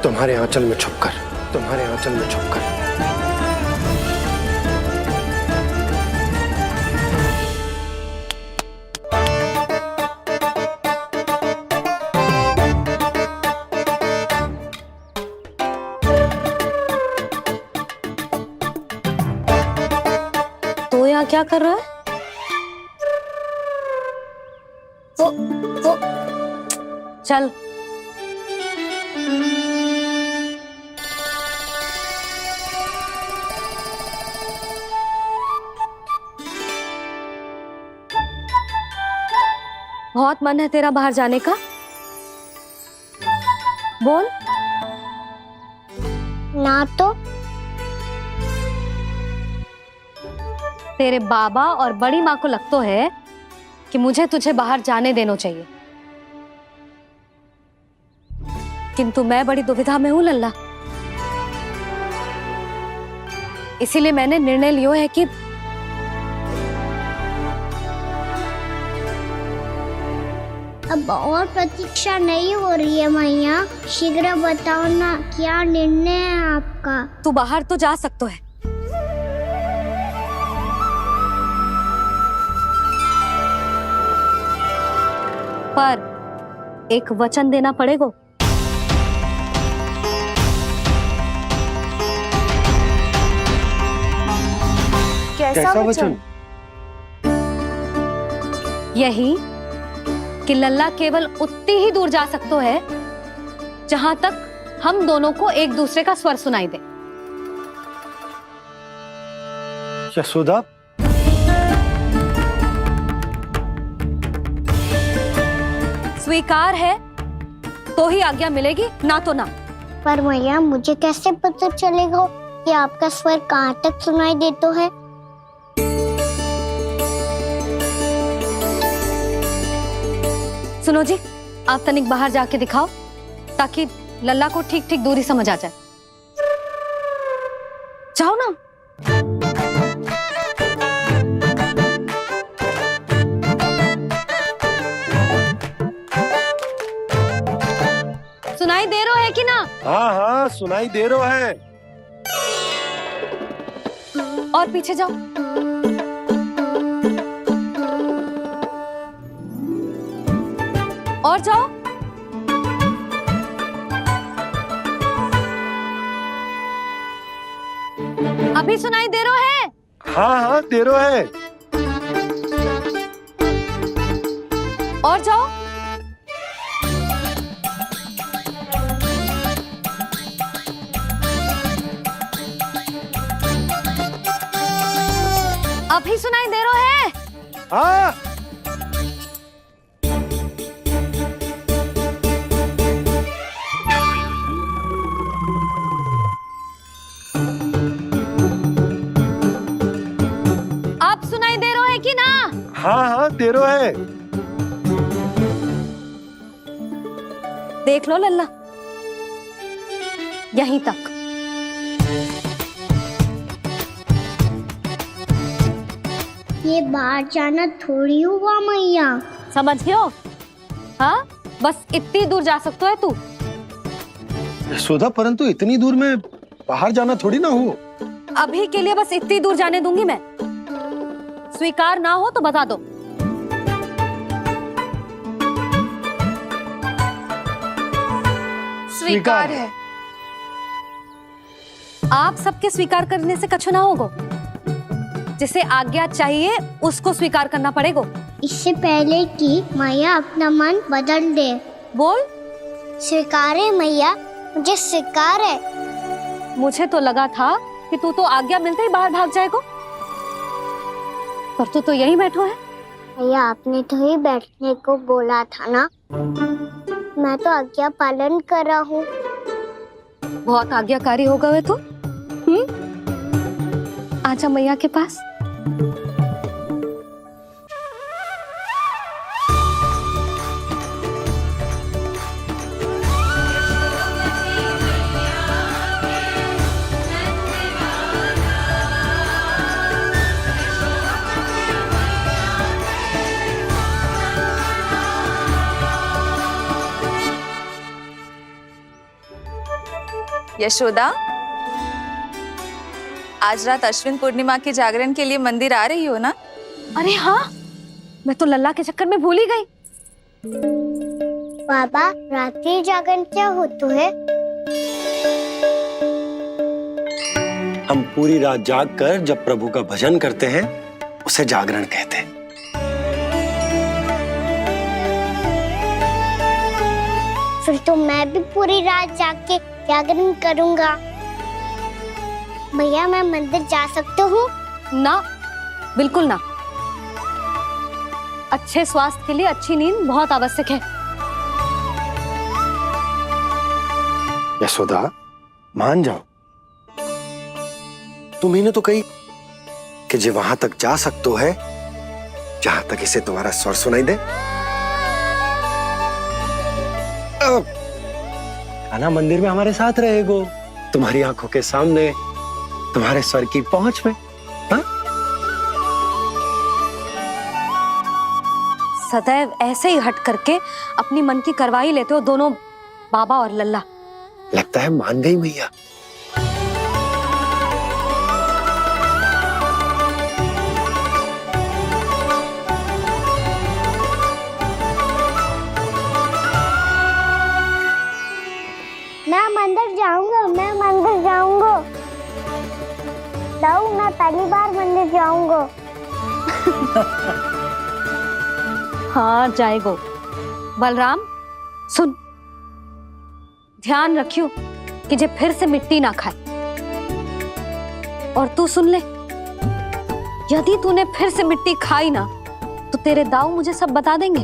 तुम्हारे आंचल में छुपकर। तो यहाँ क्या कर रहा है? वो चल। बहुत मन है तेरा बाहर जाने का? बोल। ना तो। तेरे बाबा और बड़ी माँ को लगता है कि मुझे तुझे बाहर जाने देना चाहिए, किंतु मैं बड़ी दुविधा में हूं लल्ला। इसीलिए मैंने निर्णय लिया है कि अब और प्रतीक्षा नहीं हो रही है मैया, शीघ्र बताओ ना क्या निर्णय है आपका। तू बाहर तो जा सकता है, पर एक वचन देना पड़ेगा। कैसा वचन? यही कि लल्ला केवल उतनी ही दूर जा सकता है जहां तक हम दोनों को एक दूसरे का स्वर सुनाई दे। यशोदा, स्वीकार है तो ही आज्ञा मिलेगी, ना तो ना। पर मैया मुझे कैसे पता चलेगा कि आपका स्वर कहाँ तक सुनाई देता है? सुनो जी, आप तनिक बाहर जाके दिखाओ ताकि लल्ला को ठीक ठीक दूरी समझ आ जाए। जाओ ना। सुनाई दे रहा है कि ना? हाँ हाँ सुनाई दे रहा है। और पीछे जाओ। और जाओ। अभी सुनाई दे रहा है? हाँ हाँ दे रहा है। और जाओ। अभी सुनाई दे रहा है? हाँ। आप सुनाई दे रहा है कि ना? हाँ हाँ दे रहा है। देख लो लल्ला, यहीं तक। ये बाहर जाना थोड़ी हुआ मैया। समझ गए हो? हाँ, बस इतनी दूर जा सकते है तू। यशोदा, परंतु इतनी दूर में बाहर जाना थोड़ी ना हो। अभी के लिए बस इतनी दूर जाने दूंगी मैं। स्वीकार ना हो तो बता दो। स्वीकार है। आप सबके स्वीकार करने से कछु ना होगा। जिसे आज्ञा चाहिए उसको स्वीकार करना पड़ेगा। इससे पहले कि मैया अपना मन बदल दे। बोल। स्वीकार है मैया, मुझे स्वीकार है। मुझे तो लगा था कि तू तो आज्ञा मिलते ही बाहर भाग जाएगा, पर तू तो यहीं बैठो है। भैया आपने तो ही बैठने को बोला था ना, मैं तो आज्ञा पालन कर रहा हूँ। बहुत आज्ञाकारी होगा वे तो। आजा मैया के पास। यशोदा, आज रात अश्विन पूर्णिमा के जागरण के लिए मंदिर आ रही हो ना? अरे हाँ, मैं तो लल्ला के चक्कर में भूल ही गई। बाबा, रात्रि जागरण क्या होता है? हम पूरी रात जाग कर जब प्रभु का भजन करते हैं उसे जागरण कहते हैं। फिर तो मैं भी पूरी रात जाग के जागरण करूंगा। भैया मैं मंदिर जा सकती हूँ? ना, बिल्कुल ना। अच्छे स्वास्थ्य के लिए अच्छी नींद बहुत आवश्यक है। यशोदा, मान जाओ, तुम्ही ने तो कही कि जे वहां तक जा सकतो है जहां तक इसे तुम्हारा स्वर सुनाई दे। कान्हा मंदिर में हमारे साथ रहेगो, तुम्हारी आंखों के सामने, तुम्हारे स्वर की पहुंच में। हाँ? सदैव ऐसे ही हट करके अपनी मन की करवाई लेते हो दोनों बाबा और लल्ला। लगता है मान गई मैया। मैं मंदिर जाऊंगा, मैं मंदिर जाऊंगा। जाऊँ, मैं पहली बार मंदिर जाऊंगा। हाँ जाएगो। बलराम सुन, ध्यान रखियो कि जे फिर से मिट्टी ना खाए। और तू सुन ले, यदि तूने फिर से मिट्टी खाई ना तो तेरे दाऊ मुझे सब बता देंगे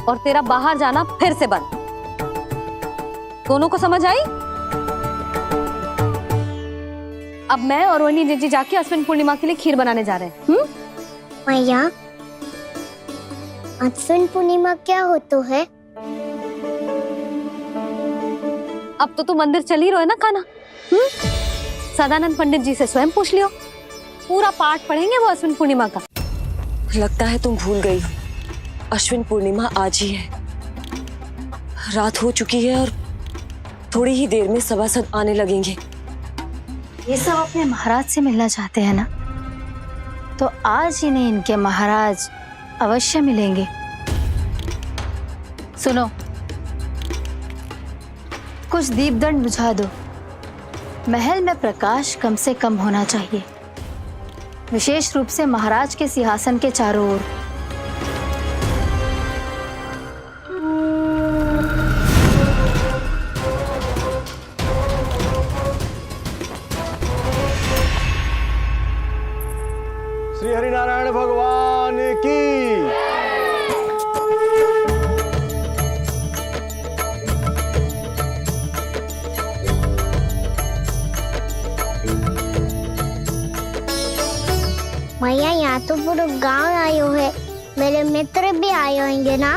और तेरा बाहर जाना फिर से बंद। दोनों को समझ आई? अब मैं और रोहिणी जीजी जाके अश्विन पूर्णिमा के लिए खीर बनाने जा रहे हैं। मैया, अश्विन पूर्णिमा क्या होता है? अब तो तू मंदिर चल ही रहो है ना कान्हा? सदानंद पंडित जी से स्वयं पूछ लियो, पूरा पाठ पढ़ेंगे वो अश्विन पूर्णिमा का। लगता है तुम भूल गई हो, अश्विन पूर्णिमा आज ही है। रात हो चुकी है और थोड़ी ही देर में सभासद आने लगेंगे। ये सब अपने महाराज से मिलना चाहते हैं ना, तो आज इन्हें इनके महाराज अवश्य मिलेंगे। सुनो, कुछ दीपदंड बुझा दो। महल में प्रकाश कम से कम होना चाहिए, विशेष रूप से महाराज के सिंहासन के चारों ओर। श्री हरिनारायण भगवान की। मैया, यहाँ तो पूरा गांव आयो है, मेरे मित्र भी आए होंगे ना?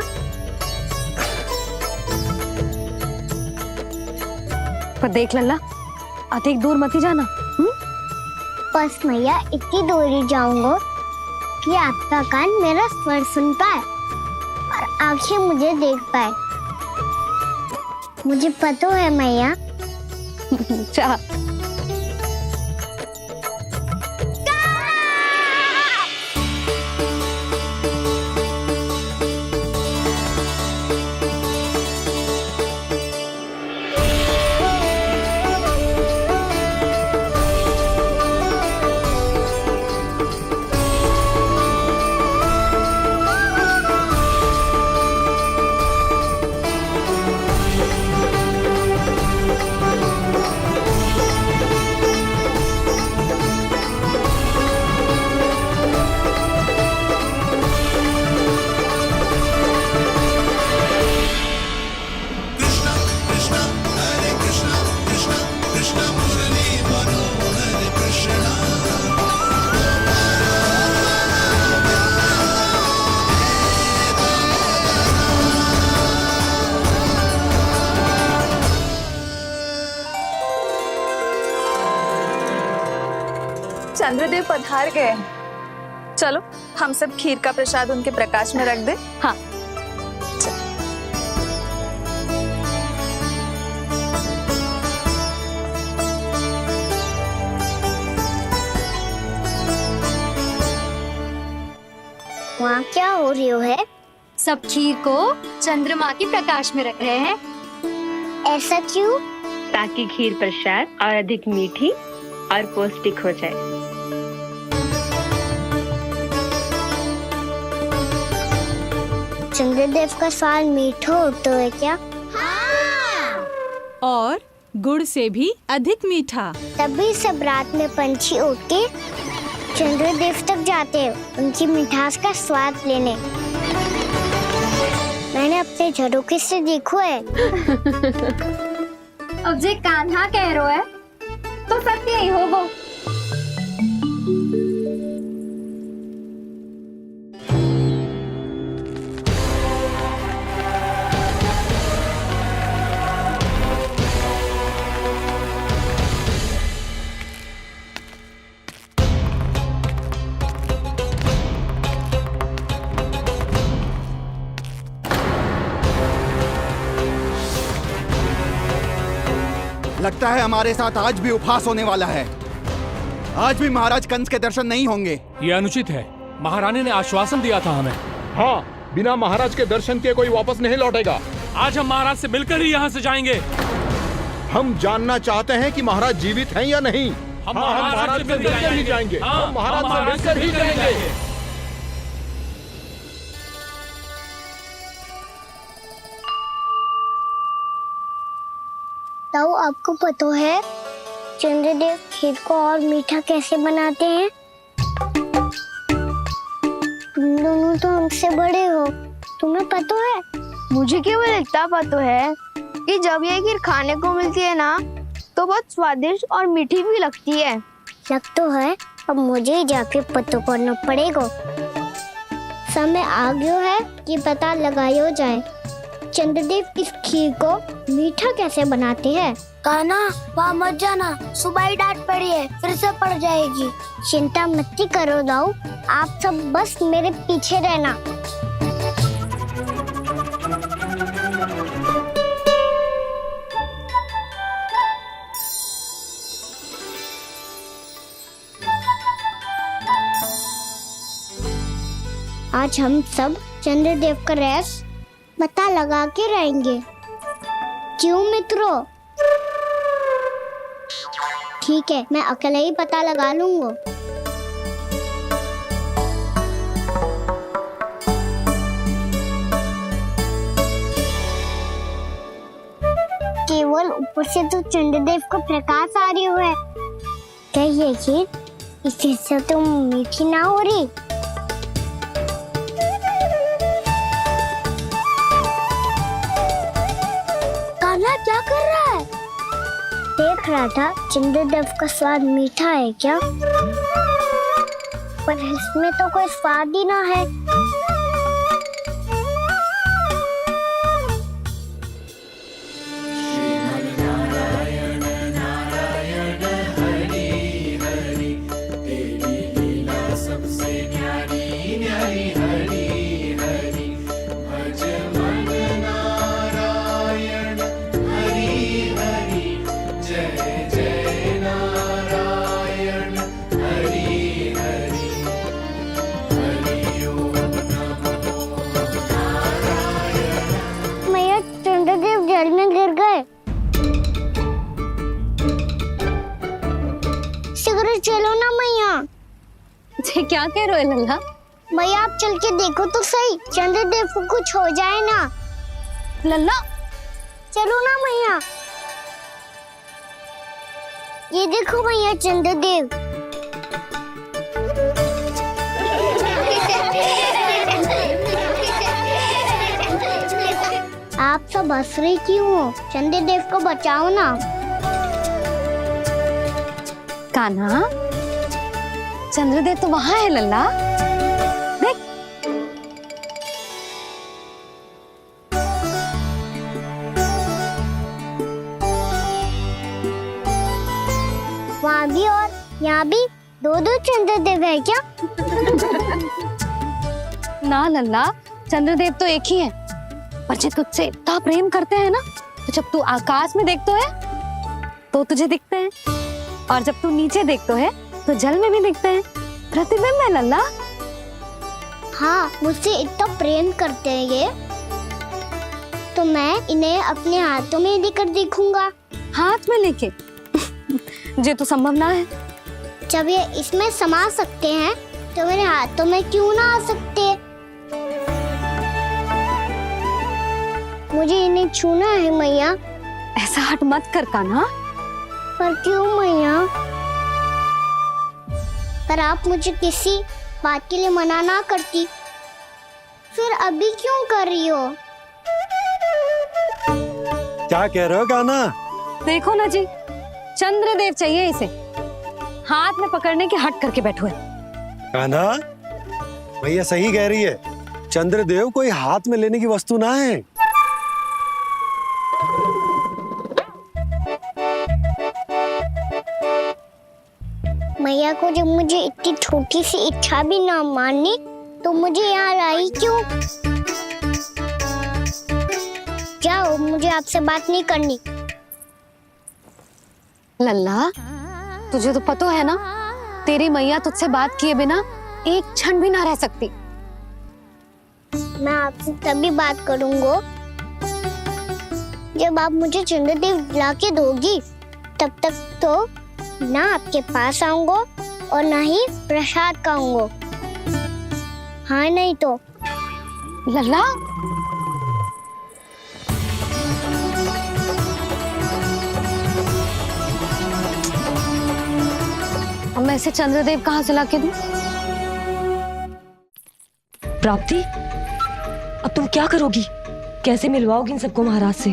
पर देख लल्ला, अधिक दूर मत ही जाना। बस मैया, इतनी दूर ही जाऊंगा कि आपका कान मेरा स्वर सुन पाए और आंखें मुझे देख पाए। मुझे पता है मैया। चाह चंद्रदेव पधार गए। चलो हम सब खीर का प्रसाद उनके प्रकाश में रख दे। हाँ। वहाँ क्या हो रही है? सब खीर को चंद्रमा की प्रकाश में रख रहे हैं। ऐसा क्यों? ताकि खीर प्रसाद और अधिक मीठी और पौष्टिक हो जाए। चंद्रदेव का स्वाद मीठा होता है क्या? और गुड़ से भी अधिक मीठा। तभी सब रात में पंछी उड़ के चंद्रदेव तक जाते हो उनकी मिठास का स्वाद लेने। मैंने अपने झरोखे से देखो है। अब जे कान्हा कह रो है तो सत्य ही होगो। लगता है हमारे साथ आज भी उपहास होने वाला है। आज भी महाराज कंस के दर्शन नहीं होंगे। ये अनुचित है। महारानी ने आश्वासन दिया था हमें। हाँ, बिना महाराज के दर्शन के कोई वापस नहीं लौटेगा। आज हम महाराज से मिलकर ही यहाँ से जाएंगे। हम जानना चाहते हैं कि महाराज जीवित हैं या नहीं। हम महाराज से मिलकर ही जाएंगे। हम महाराज से मिलकर ही जाएंगे। ताऊ, आपको पता है चंद्रदेव खीर को और मीठा कैसे बनाते हैं? तुम दोनों तो हमसे बड़े हो, तुम्हें पता है? मुझे केवल इतना पता है कि जब ये खीर खाने को मिलती है ना तो बहुत स्वादिष्ट और मीठी भी लगती है। लग तो है, अब मुझे ही जाके पता करना पड़ेगा। समय आ गया है कि पता लगाया जाए चंद्रदेव इस खीर को मीठा कैसे बनाते हैं। कान्हा, वहाँ मत जाना, सुबह ही डांट पड़ी है, फिर से पड़ जाएगी। चिंता मत करो दाऊ, आप सब बस मेरे पीछे रहना। आज हम सब चंद्रदेव का रहस्य पता लगा के रहेंगे। क्यों मित्रों? ठीक है, मैं अकेले ही पता लगा लूंगा। केवल ऊपर से तो चंद्रदेव को प्रकाश आ रही है। क्या ये खीर इससे तो मीठी ना हो रही? कान्हा क्या कर रहा है? देख रहा था चंद्रदेव का स्वाद मीठा है क्या, पर इसमें तो कोई स्वाद ही ना है। जल में गिर गए। शीघ्र चलो ना मैया। क्या कह रहे हो लल्ला? मैया आप चल के देखो तो सही, चंद्रदेव को कुछ हो जाए ना। लल्ला चलो ना मैया। ये देखो मैया चंद्रदेव। आप सब हंस रही क्यों हो? चंद्रदेव को बचाओ ना। कान्हा, चंद्रदेव तो वहां है लल्ला, देख। वहाँ भी और यहाँ भी दो चंद्रदेव है क्या? ना लल्ला, चंद्रदेव तो एक ही है, पर जे तुझसे इतना प्रेम करते हैं ना, तो जब तू आकाश में देखतो है तो तुझे दिखते हैं, और जब तू नीचे देखतो है तो जल में भी दिखते हैं। प्रतिबिंब है लल्ला। हाँ, मुझसे इतना प्रेम करते हैं ये, तो मैं इन्हें अपने हाथों में लेकर देखूंगा। हाथ में लेके? जे तो संभव ना है। जब ये इसमें समा सकते हैं तो मेरे हाथों में क्यों ना आ सकते? मुझे इन्हें छूना है मैया। ऐसा हट मत कर कान्हा। पर क्यों मैया? पर आप मुझे किसी बात के लिए मना ना करती, फिर अभी क्यों कर रही हो? क्या कह रहे हो कान्हा? देखो ना जी, चंद्रदेव चाहिए इसे, हाथ में पकड़ने के हट करके बैठो है। कान्हा, भैया सही कह रही है, चंद्रदेव कोई हाथ में लेने की वस्तु ना है। मैया को जब मुझे इतनी छोटी सी इच्छा भी ना माननी, तो मुझे यहाँ लाई क्यों? जाओ, मुझे आपसे बात नहीं करनी। लल्ला, तुझे तो पता है ना, तेरी मैया तुझसे बात किए बिना एक क्षण भी ना रह सकती। मैं आपसे तभी बात करूंगा जब आप मुझे चंद्रदेव ला के दोगी। तब तक तो ना आपके पास आऊंगा और ना ही प्रसाद खाऊंगा। हाँ नहीं तो। लल्ला, अब मैं इसे चंद्रदेव कहाँ से लाके दूं? प्राप्ति, अब तुम क्या करोगी? कैसे मिलवाओगी इन सबको महाराज से?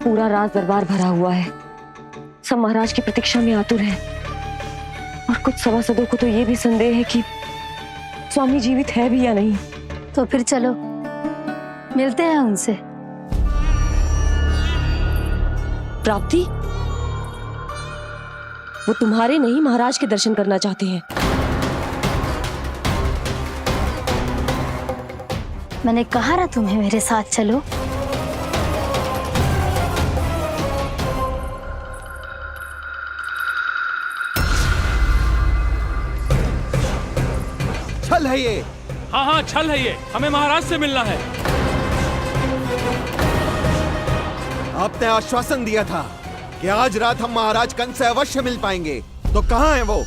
पूरा राज दरबार भरा हुआ है, सब महाराज की प्रतीक्षा में आतुर हैं। और कुछ सभासदों को तो ये भी संदेह है कि स्वामी जीवित है भी या नहीं। तो फिर चलो मिलते हैं उनसे। प्राप्ति, वो तुम्हारे नहीं महाराज के दर्शन करना चाहते हैं। मैंने कहा ना तुम्हें मेरे साथ चलो। छल है ये। हाँ हाँ, छल है ये, हमें महाराज से मिलना है। आपने आश्वासन दिया था कि आज रात हम महाराज कंस से अवश्य मिल पाएंगे, तो कहाँ है वो?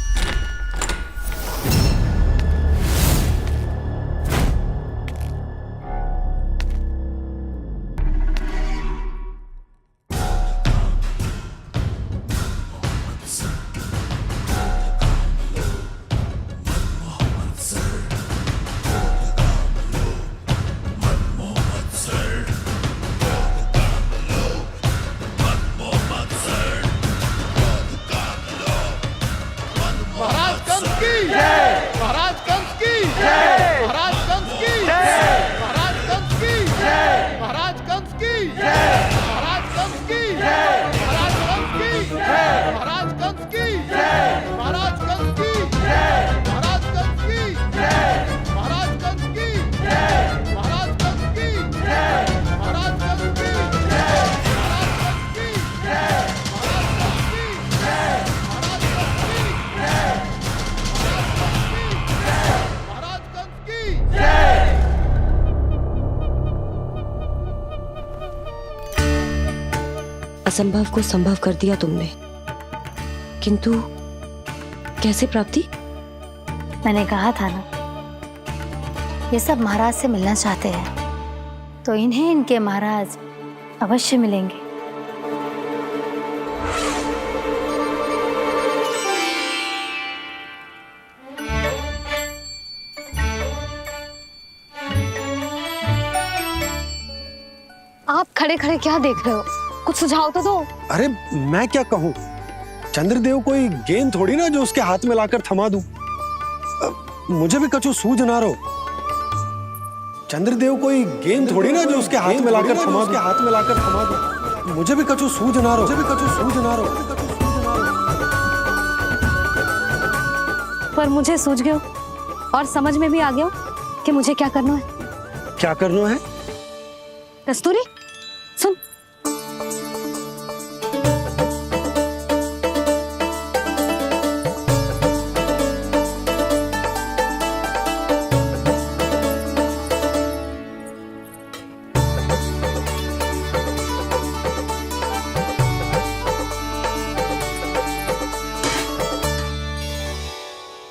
असंभव को संभव कर दिया तुमने, किंतु कैसे प्राप्ति? मैंने कहा था ना, ये सब महाराज से मिलना चाहते हैं, तो इन्हें इनके महाराज अवश्य मिलेंगे। आप खड़े खड़े क्या देख रहे हो? कुछ सुझाव तो दो। अरे मैं क्या कहूँ, चंद्रदेव कोई गेंद थोड़ी ना जो उसके हाथ में लाकर थमा दूं। मुझे भी कछु सूझ ना रहो। चंद्रदेव कोई गेंद थोड़ी ना जो उसके हाथ में लाकर थमा दूं। मुझे भी कछु सूझ ना रहो। पर मुझे सूझ गयो और समझ में भी आ गया कि मुझे क्या करना है। क्या करना है? कस्तूरी, सुन।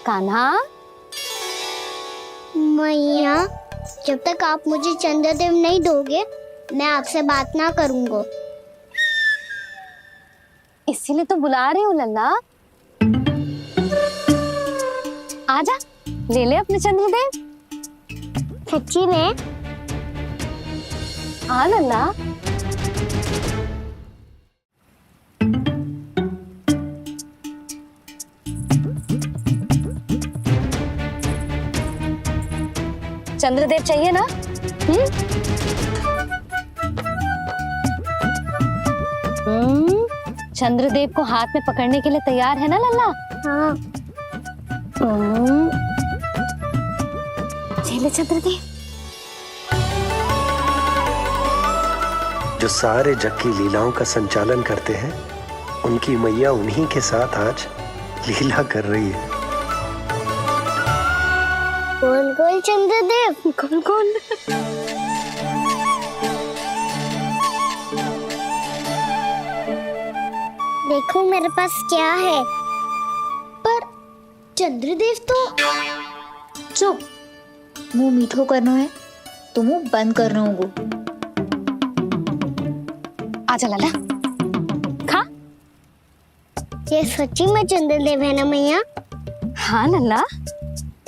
कान्हा, मैया, जब तक आप मुझे चंद्रदेव नहीं दोगे, मैं आपसे बात ना करूंगा। इसीलिए तो बुला रही हूँ लल्ला। आजा, ले ले अपने चंद्रदेव। सच्ची में? हाँ लल्ला। चंद्रदेव चाहिए ना? चंद्रदेव को हाथ में पकड़ने के लिए तैयार है ना लल्ला? हाँ। ले चंद्रदेव। जो सारे जग की लीलाओं का संचालन करते हैं, उनकी मैया उन्हीं के साथ आज लीला कर रही है। कौन कौन चंद्रदेव? कौन कौन? देखो मेरे पास क्या है। पर चंद्रदेव तो चुप, मुंह मीठो करना है तो मुंह बंद करना होगा। आजा लाला, खा। ये सच्ची में चंद्रदेव है ना मैया? हाँ लल्ला,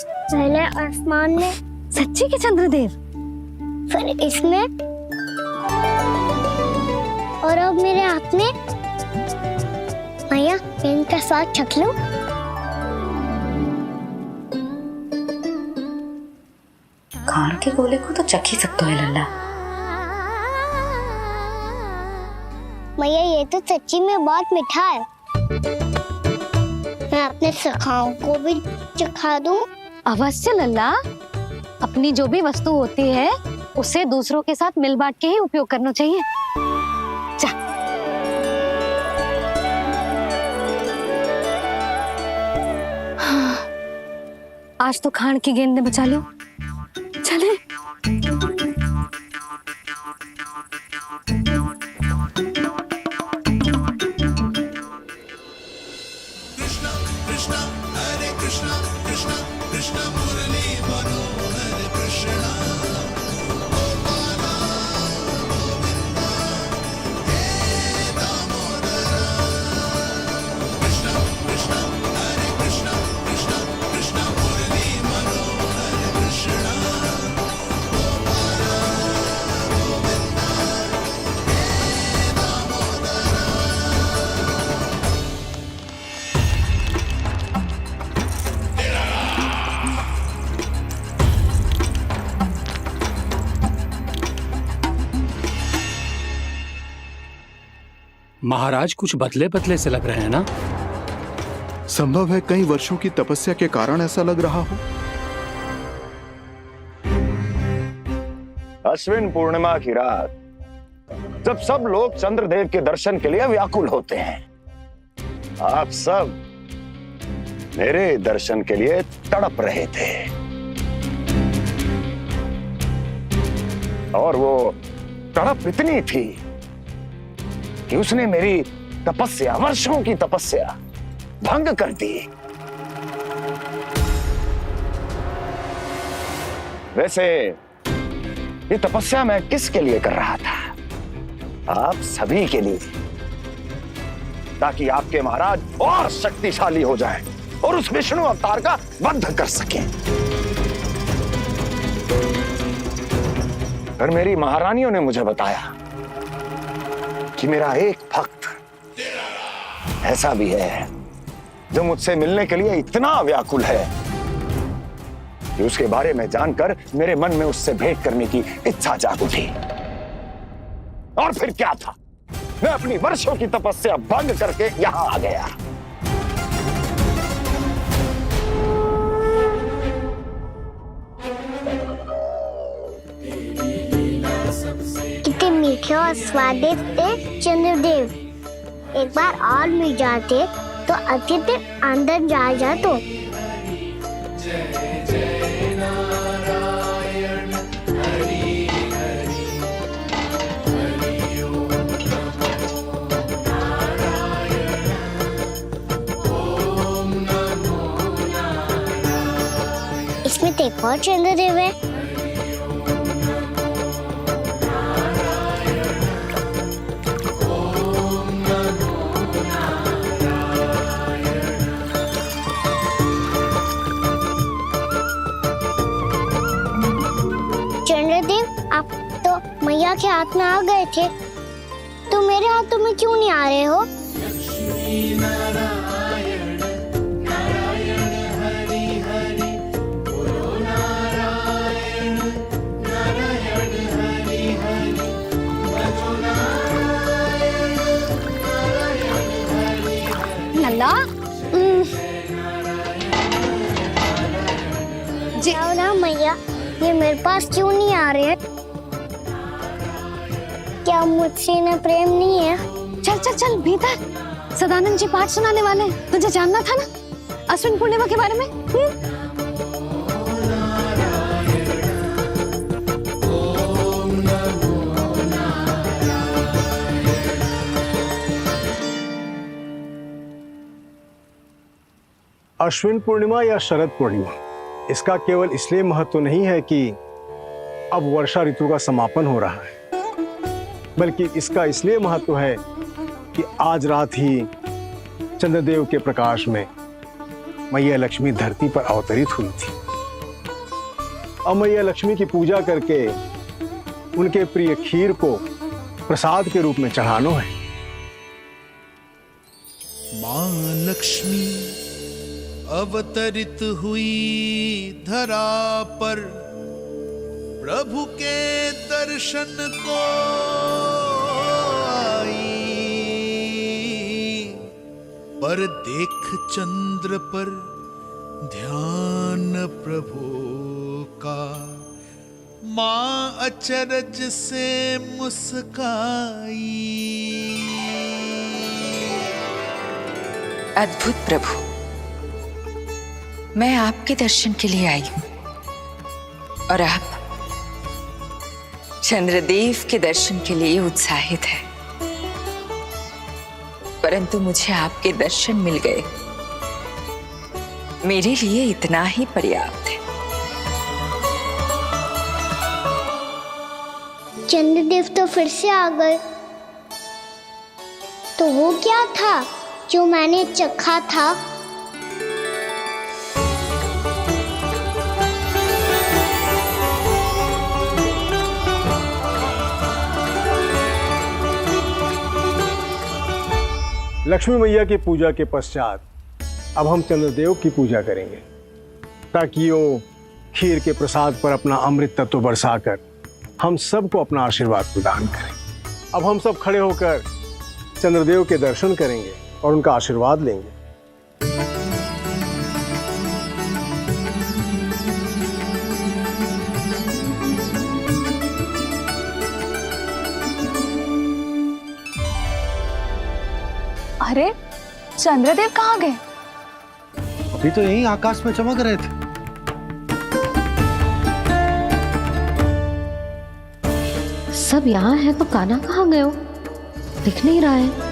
पहले आसमान में, सच्ची के चंद्रदेव, फिर इसमें, और अब मेरे हाथ में। मैया इनका साथ चख लो। खान के गोले को तो चख ही सकते हो लल्ला। मैया ये तो सच्ची में बहुत मीठा है। मैं अपने सखाओं को भी चखा दूं? अवश्य लल्ला, अपनी जो भी वस्तु होती है उसे दूसरों के साथ मिल बांट के ही उपयोग करना चाहिए। जा। आज तो खान की गेंद ने बचा लो। चले। महाराज कुछ बदले बदले से लग रहे हैं ना? संभव है कई वर्षों की तपस्या के कारण ऐसा लग रहा हो। अश्विन पूर्णिमा की रात, जब सब लोग चंद्रदेव के दर्शन के लिए व्याकुल होते हैं, आप सब मेरे दर्शन के लिए तड़प रहे थे। और वो तड़प इतनी थी कि उसने मेरी तपस्या, वर्षों की तपस्या भंग कर दी। वैसे ये तपस्या मैं किसके लिए कर रहा था? आप सभी के लिए, ताकि आपके महाराज और शक्तिशाली हो जाएं और उस विष्णु अवतार का वध कर सकें। पर मेरी महारानियों ने मुझे बताया कि मेरा एक भक्त ऐसा भी है जो मुझसे मिलने के लिए इतना व्याकुल है कि उसके बारे में जानकर मेरे मन में उससे भेंट करने की इच्छा जाग उठी। और फिर क्या था, मैं अपनी वर्षों की तपस्या भंग करके यहां आ गया। कितने मीठे और स्वादिष्ट थे चंद्रदेव। एक बार और मिल जाते तो अतिथि अंदर जा जातो। इसमें तो एक और चंद्रदेव है। मैया के हाथ में आ गए थे, तो मेरे हाथों में क्यों नहीं आ रहे हो? लल्ला जी ना मैया, ये मेरे पास क्यों नहीं आ रहे हैं? क्या मुझसे इन्हें प्रेम नहीं है? चल चल चल भीतर, सदानंद जी पाठ सुनाने वाले हैं। तुझे जानना था ना अश्विन पूर्णिमा के बारे में? अश्विन पूर्णिमा या शरद पूर्णिमा, इसका केवल इसलिए महत्व नहीं है कि अब वर्षा ऋतु का समापन हो रहा है, बल्कि इसका इसलिए महत्व है कि आज रात ही चंद्रदेव के प्रकाश में मैया लक्ष्मी धरती पर अवतरित हुई थी। अब मैया लक्ष्मी की पूजा करके उनके प्रिय खीर को प्रसाद के रूप में चढ़ाना है। मां लक्ष्मी अवतरित हुई धरा पर, प्रभु के दर्शन को आई, पर देख चंद्र पर ध्यान प्रभु का, मां अचरज से मुस्काई। अद्भुत प्रभु, मैं आपके दर्शन के लिए आई हूं और आप चंद्रदेव के दर्शन के लिए उत्साहित है, परंतु मुझे आपके दर्शन मिल गए, मेरे लिए इतना ही पर्याप्त है। चंद्रदेव तो फिर से आ गए, तो वो क्या था जो मैंने चखा था? लक्ष्मी मैया की पूजा के पश्चात अब हम चंद्रदेव की पूजा करेंगे, ताकि वो खीर के प्रसाद पर अपना अमृत तत्व बरसाकर हम सबको अपना आशीर्वाद प्रदान करें। अब हम सब खड़े होकर चंद्रदेव के दर्शन करेंगे और उनका आशीर्वाद लेंगे। अरे चंद्रदेव कहाँ गए? अभी तो यही आकाश में चमक रहे थे। सब यहाँ है तो कान्हा कहाँ गए हो? दिख नहीं रहा है।